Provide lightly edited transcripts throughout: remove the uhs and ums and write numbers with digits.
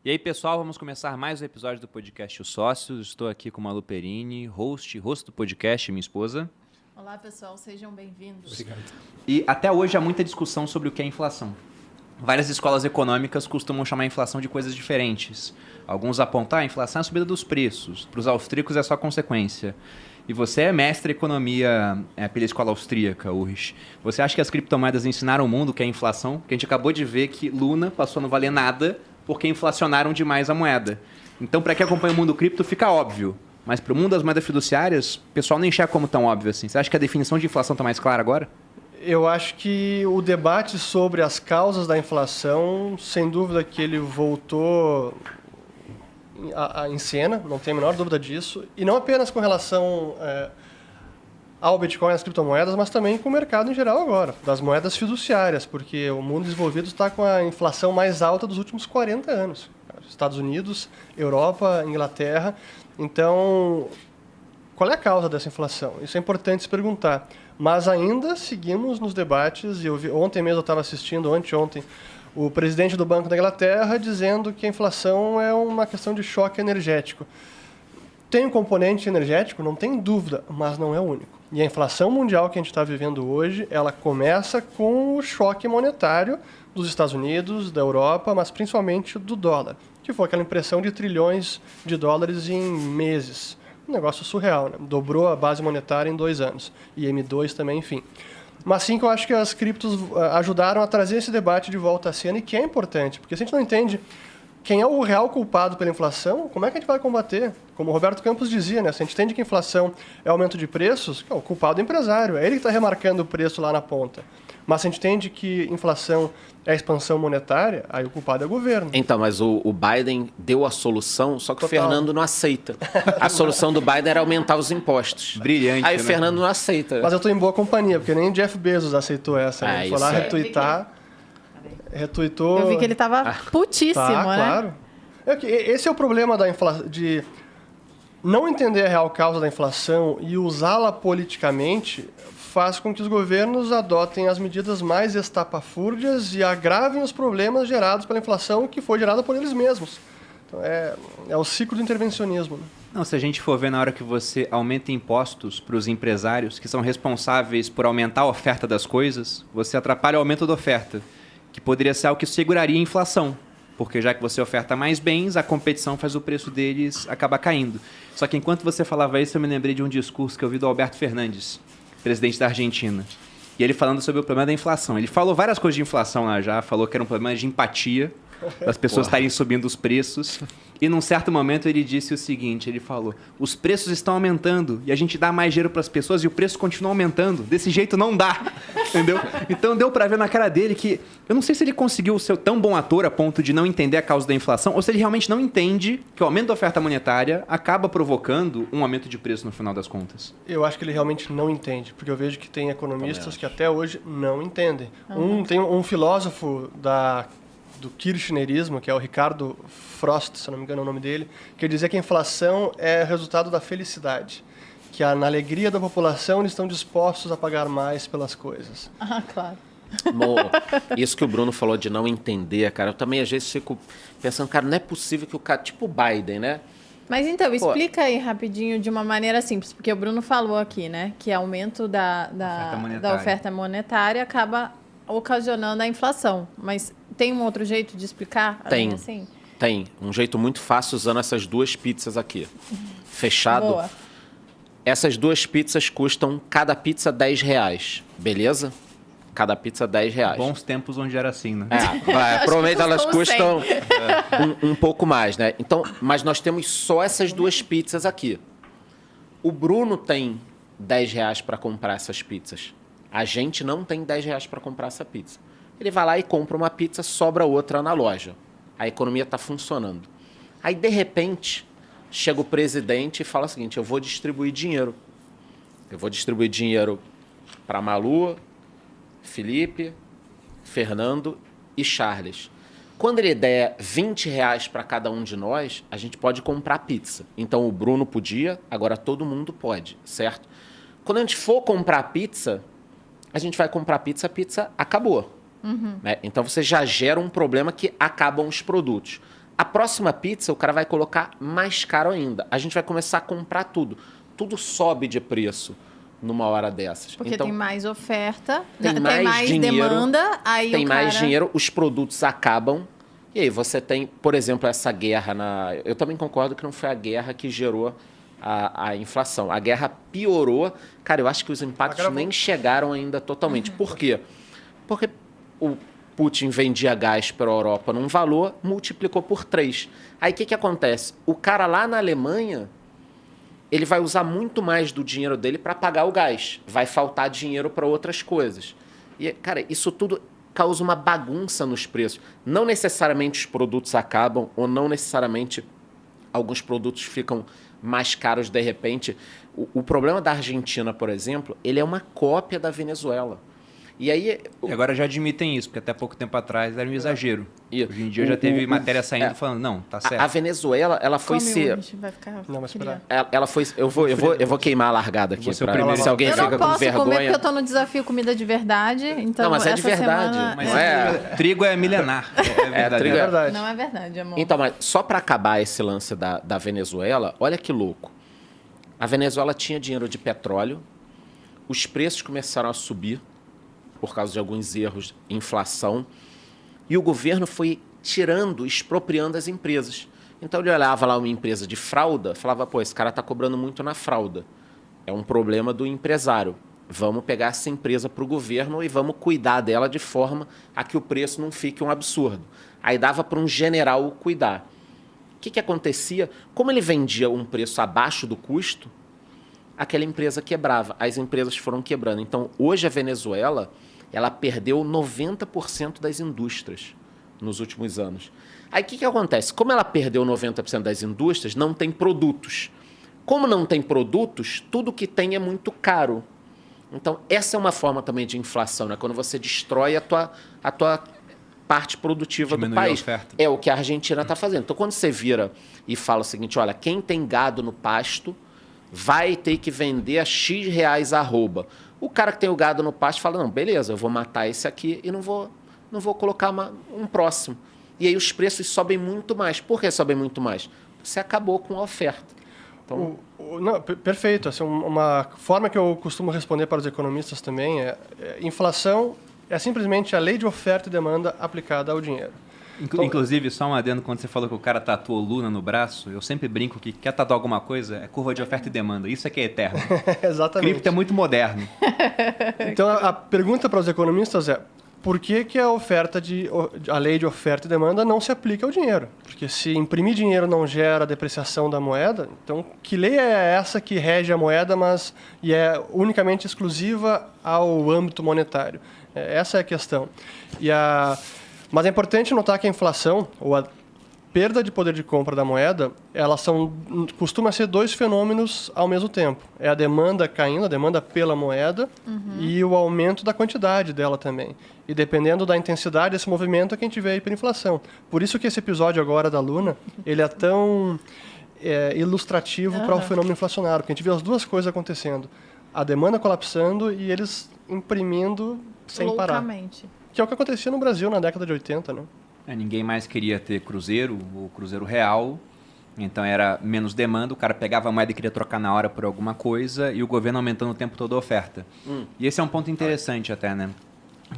E aí, pessoal, vamos começar mais um episódio do podcast Os Sócios. Estou aqui com Malu Perini, host do podcast, minha esposa. Olá, pessoal, sejam bem-vindos. Obrigado. E até hoje há muita discussão sobre o que é inflação. Várias escolas econômicas costumam chamar a inflação de coisas diferentes. Alguns apontam a inflação é a subida dos preços, para os austríacos é só consequência. E você é mestre em economia pela escola austríaca, Ulrich. Você acha que as criptomoedas ensinaram o mundo o que é inflação? Porque a gente acabou de ver que Luna passou a não valer nada porque inflacionaram demais a moeda. Então, para quem acompanha o mundo cripto, fica óbvio. Mas para o mundo das moedas fiduciárias, o pessoal nem enxerga como tão óbvio assim. Você acha que a definição de inflação está mais clara agora? Eu acho que o debate sobre as causas da inflação, sem dúvida que ele voltou em cena, não tenho a menor dúvida disso. E não apenas com relação ao Bitcoin e às criptomoedas, mas também com o mercado em geral agora, das moedas fiduciárias, porque o mundo desenvolvido está com a inflação mais alta dos últimos 40 anos. Estados Unidos, Europa, Inglaterra. Então, qual é a causa dessa inflação? Isso é importante se perguntar. Mas ainda seguimos nos debates, e ontem mesmo eu estava assistindo, anteontem, o presidente do Banco da Inglaterra dizendo que a inflação é uma questão de choque energético. Tem um componente energético, não tem dúvida, mas não é o único. E a inflação mundial que a gente está vivendo hoje, ela começa com o choque monetário dos Estados Unidos, da Europa, mas principalmente do dólar, que foi aquela impressão de trilhões de dólares em meses. Um negócio surreal, né? Dobrou a base monetária em 2 anos. E M2 também, enfim. Mas sim que eu acho que as criptos ajudaram a trazer esse debate de volta à cena, e que é importante, porque se a gente não entende quem é o real culpado pela inflação, como é que a gente vai combater? Como o Roberto Campos dizia, né? Se a gente entende que a inflação é aumento de preços, o culpado é o empresário, é ele que está remarcando o preço lá na ponta. Mas se a gente entende que inflação é expansão monetária, aí o culpado é o governo. Então, mas o Biden deu a solução, só que Total. o Fernando não aceita. A solução do Biden era aumentar os impostos. Brilhante, Aí né? o Fernando não aceita. Mas eu estou em boa companhia, porque nem Jeff Bezos aceitou essa. Né? Ele foi lá isso é. retweetou. Eu vi que ele tava putíssimo, Tá, né? claro. Esse é o problema da de não entender a real causa da inflação e usá-la politicamente faz com que os governos adotem as medidas mais estapafúrdias e agravem os problemas gerados pela inflação que foi gerada por eles mesmos. Então, é o ciclo do intervencionismo. Né? Não, se a gente for ver na hora que você aumenta impostos para os empresários que são responsáveis por aumentar a oferta das coisas, você atrapalha o aumento da oferta, que poderia ser algo que seguraria a inflação. Porque já que você oferta mais bens, a competição faz o preço deles acabar caindo. Só que enquanto você falava isso, eu me lembrei de um discurso que eu vi do Alberto Fernandes, presidente da Argentina. E ele falando sobre o problema da inflação. Ele falou várias coisas de inflação lá já, falou que era um problema de empatia, das pessoas estarem subindo os preços. E num certo momento ele disse o seguinte, ele falou, os preços estão aumentando e a gente dá mais dinheiro para as pessoas e o preço continua aumentando. Desse jeito não dá, entendeu? Então deu para ver na cara dele que, eu não sei se ele conseguiu ser tão bom ator a ponto de não entender a causa da inflação ou se ele realmente não entende que o aumento da oferta monetária acaba provocando um aumento de preço no final das contas. Eu acho que ele realmente não entende, porque eu vejo que tem economistas que até hoje não entendem. Tem um filósofo do kirchnerismo, que é o Ricardo Frost, se não me engano é o nome dele, que dizia que a inflação é resultado da felicidade, que na alegria da população eles estão dispostos a pagar mais pelas coisas. Ah, claro. Bom, isso que o Bruno falou de não entender, cara, eu também às vezes fico pensando, cara, não é possível que o cara, tipo o Biden, né? Mas então, explica aí rapidinho de uma maneira simples, porque o Bruno falou aqui, né, que aumento da oferta monetária acaba ocasionando a inflação. Mas tem um outro jeito de explicar? Tem. Assim? Tem. Um jeito muito fácil usando essas 2 pizzas aqui. Fechado. Boa. Essas 2 pizzas custam cada pizza R$10, beleza? Cada pizza R$10. Bons tempos onde era assim, né? Provavelmente elas custam custam um pouco mais, né? Então, mas nós temos só essas 2 pizzas aqui. O Bruno tem R$10 para comprar essas pizzas. A gente não tem R$10 para comprar essa pizza. Ele vai lá e compra uma pizza, sobra outra na loja. A economia está funcionando. Aí, de repente, chega o presidente e fala o seguinte, eu vou distribuir dinheiro. Eu vou distribuir dinheiro para Malu, Felipe, Fernando e Charles. Quando ele der R$20 para cada um de nós, a gente pode comprar pizza. Então, o Bruno podia, agora todo mundo pode, certo? Quando a gente for comprar pizza, a gente vai comprar pizza, a pizza acabou. Né? Então, você já gera um problema que acabam os produtos. A próxima pizza, o cara vai colocar mais caro ainda. A gente vai começar a comprar tudo. Tudo sobe de preço numa hora dessas. Porque então, tem mais oferta, tem mais dinheiro, demanda, aí tem o cara... mais dinheiro, os produtos acabam. E aí você tem, por exemplo, essa guerra Eu também concordo que não foi a guerra que gerou a inflação. A guerra piorou. Cara, eu acho que os impactos nem chegaram ainda totalmente. Por quê? Porque o Putin vendia gás para a Europa num valor, multiplicou por 3. Aí o que acontece? O cara lá na Alemanha, ele vai usar muito mais do dinheiro dele para pagar o gás. Vai faltar dinheiro para outras coisas. E, cara, isso tudo causa uma bagunça nos preços. Não necessariamente os produtos acabam, ou não necessariamente alguns produtos ficam mais caros de repente. O problema da Argentina, por exemplo, ele é uma cópia da Venezuela. E aí... E agora já admitem isso, porque até pouco tempo atrás era um exagero. Hoje em dia já teve matéria saindo falando, não, tá certo. A Venezuela, ela foi ser... Vai ficar... Não, mas espera. Ela foi... Eu vou queimar a largada aqui. Se alguém fica com vergonha... Eu não posso comer porque eu tô no desafio comida de verdade. Então, não, mas é de verdade. Semana... Mas trigo é milenar. Trigo é verdade. Não é verdade, amor. Então, mas só para acabar esse lance da Venezuela, olha que louco. A Venezuela tinha dinheiro de petróleo, os preços começaram a subir por causa de alguns erros, inflação, e o governo foi tirando, expropriando as empresas. Então ele olhava lá uma empresa de fralda, falava, pô, esse cara está cobrando muito na fralda. É um problema do empresário. Vamos pegar essa empresa para o governo e vamos cuidar dela de forma a que o preço não fique um absurdo. Aí dava para um general cuidar. O que acontecia? Como ele vendia um preço abaixo do custo, aquela empresa quebrava. As empresas foram quebrando. Então, hoje a Venezuela, ela perdeu 90% das indústrias nos últimos anos. Aí o que acontece? Como ela perdeu 90% das indústrias, não tem produtos. Como não tem produtos, tudo que tem é muito caro. Então, essa é uma forma também de inflação, né? Quando você destrói a tua parte produtiva do país. É o que a Argentina está fazendo. Então, quando você vira e fala o seguinte, olha, quem tem gado no pasto vai ter que vender a X reais arroba. O cara que tem o gado no pasto fala, não, beleza, eu vou matar esse aqui e não vou colocar um próximo. E aí os preços sobem muito mais. Por que sobem muito mais? Você acabou com a oferta. Então... Não, perfeito. Assim, uma forma que eu costumo responder para os economistas também inflação é simplesmente a lei de oferta e demanda aplicada ao dinheiro. Inclusive, só um adendo, quando você falou que o cara tatuou Luna no braço, eu sempre brinco que quer tatuar alguma coisa, é curva de oferta e demanda. Isso é que é eterno. Exatamente. Cripto é muito moderno. Então, a pergunta para os economistas é, por que a lei de oferta e demanda não se aplica ao dinheiro? Porque se imprimir dinheiro não gera depreciação da moeda, então que lei é essa que rege a moeda, e é unicamente exclusiva ao âmbito monetário? Essa é a questão. Mas é importante notar que a inflação, ou a perda de poder de compra da moeda, costuma ser dois fenômenos ao mesmo tempo. É a demanda caindo, a demanda pela moeda, e o aumento da quantidade dela também. E dependendo da intensidade desse movimento é que a gente vê a hiperinflação. Por isso que esse episódio agora da Luna, ele é tão ilustrativo para o fenômeno inflacionário, porque a gente vê as duas coisas acontecendo. A demanda colapsando e eles imprimindo sem parar. Que é o que acontecia no Brasil na década de 80, né? Ninguém mais queria ter cruzeiro, o cruzeiro real, então era menos demanda, o cara pegava a moeda e queria trocar na hora por alguma coisa, e o governo aumentando o tempo todo a oferta. E esse é um ponto interessante até, né?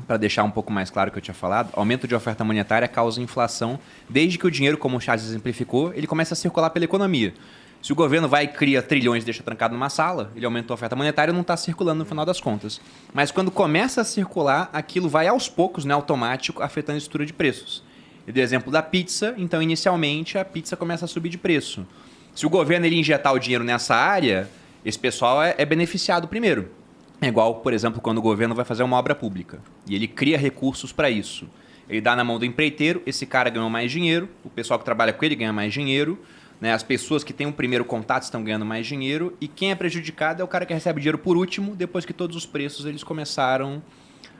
Para deixar um pouco mais claro o que eu tinha falado, aumento de oferta monetária causa inflação, desde que o dinheiro, como o Charles exemplificou, ele começa a circular pela economia. Se o governo vai e cria trilhões e deixa trancado numa sala, ele aumenta a oferta monetária e não está circulando no final das contas. Mas quando começa a circular, aquilo vai aos poucos, né, automático, afetando a estrutura de preços. Eu dei o exemplo da pizza, então inicialmente a pizza começa a subir de preço. Se o governo ele injetar o dinheiro nessa área, esse pessoal é beneficiado primeiro. É igual, por exemplo, quando o governo vai fazer uma obra pública e ele cria recursos para isso. Ele dá na mão do empreiteiro, esse cara ganhou mais dinheiro, o pessoal que trabalha com ele ganha mais dinheiro, né? As pessoas que têm o primeiro contato estão ganhando mais dinheiro e quem é prejudicado é o cara que recebe dinheiro por último, depois que todos os preços eles começaram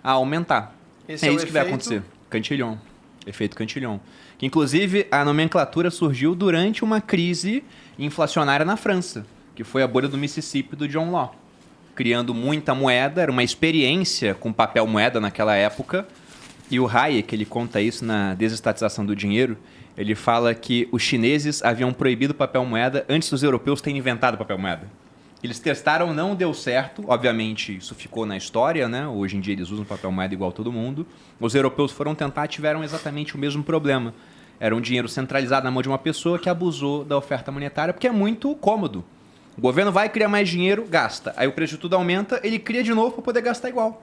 a aumentar. Esse é isso que vai acontecer. Cantillon. Efeito Cantillon. Que, inclusive, a nomenclatura surgiu durante uma crise inflacionária na França, que foi a bolha do Mississippi do John Law. Criando muita moeda, era uma experiência com papel moeda naquela época, E o Hayek, ele conta isso na Desestatização do Dinheiro. Ele fala que os chineses haviam proibido papel moeda antes dos europeus terem inventado papel moeda. Eles testaram, não deu certo. Obviamente, isso ficou na história, né? Hoje em dia eles usam papel moeda igual todo mundo. Os europeus foram tentar, tiveram exatamente o mesmo problema. Era um dinheiro centralizado na mão de uma pessoa que abusou da oferta monetária, porque é muito cômodo. O governo vai criar mais dinheiro, gasta. Aí o preço de tudo aumenta, ele cria de novo para poder gastar igual.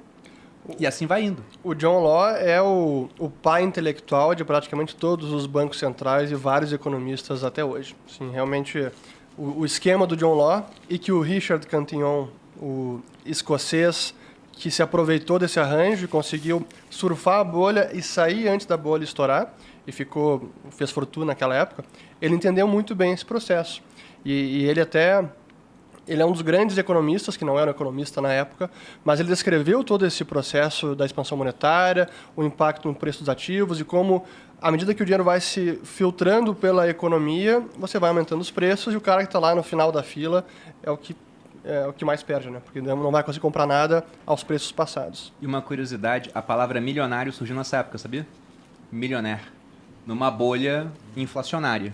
E assim vai indo. O John Law é o pai intelectual de praticamente todos os bancos centrais e vários economistas até hoje. Sim, realmente, o esquema do John Law e que o Richard Cantillon, o escocês, que se aproveitou desse arranjo e conseguiu surfar a bolha e sair antes da bolha estourar, e fez fortuna naquela época, ele entendeu muito bem esse processo. E ele é um dos grandes economistas, que não era um economista na época, mas ele descreveu todo esse processo da expansão monetária, o impacto no preço dos ativos e como, à medida que o dinheiro vai se filtrando pela economia, você vai aumentando os preços e o cara que está lá no final da fila é o que mais perde, né? Porque não vai conseguir comprar nada aos preços passados. E uma curiosidade, a palavra milionário surgiu nessa época, sabia? Milionaire. Numa bolha inflacionária.